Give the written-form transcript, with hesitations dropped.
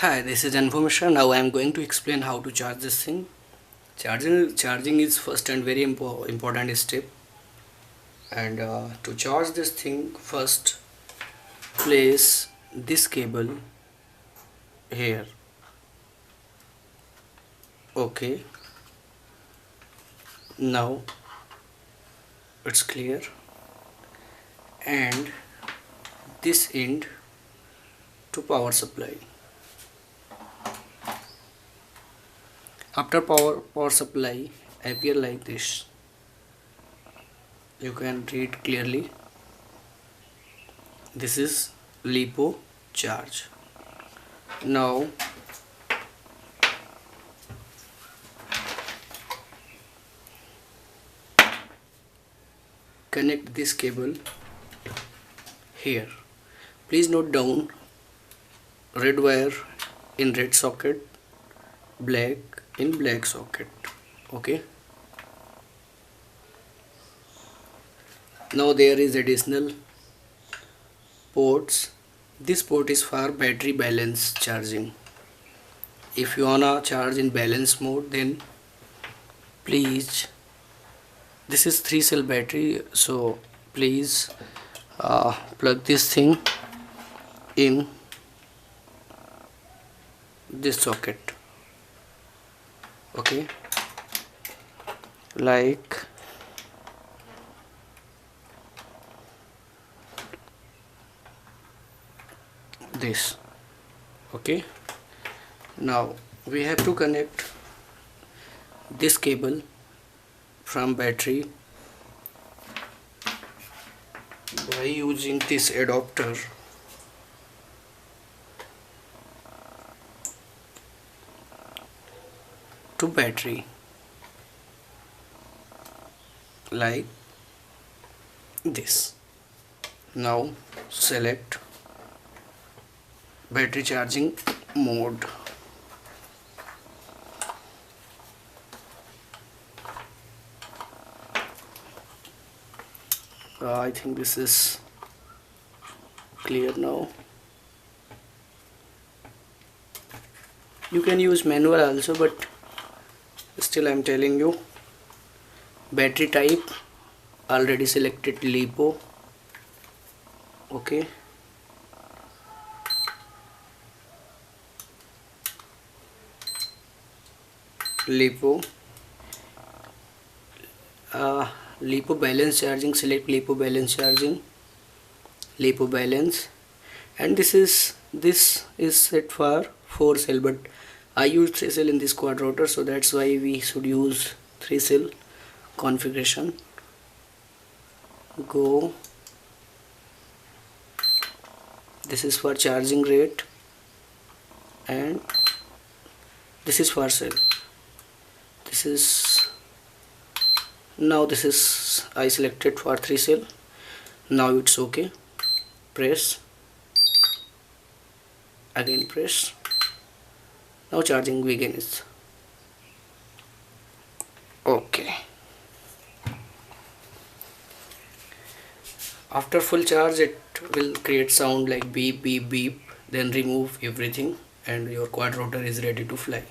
Hi, this is information. Now I am going to explain how to charge this thing. Charging is first and very important step. And to charge this thing, first place this cable here. Okay. Now it's clear. And this end to power supply. After power supply appear like this. You can read clearly. This is LiPo charge. Now connect this cable here. Please note down red wire in red socket, black in black socket. Okay. Now there is additional ports. This port is for battery balance charging. If you wanna charge in balance mode, then please, this is 3-cell battery, so please plug this thing in this socket. Okay, like this. Okay, now we have to connect this cable from battery by using this adapter. To battery, like this. Now select battery charging mode. I think this is clear now. You can use manual also, but still I am telling you. Battery type already selected LiPo. Okay, LiPo. LiPo balance charging, select LiPo balance charging, LiPo balance, and this is set for 4 cell, but I use 3 cell in this quad rotor, so that's why we should use 3 cell configuration. Go. This is for charging rate, and this is for cell. This is, now this is I selected for 3 cell. Now it's okay. Press, again press. Now charging begins. Okay. After full charge, it will create sound like beep beep beep. Then remove everything and your quad rotor is ready to fly.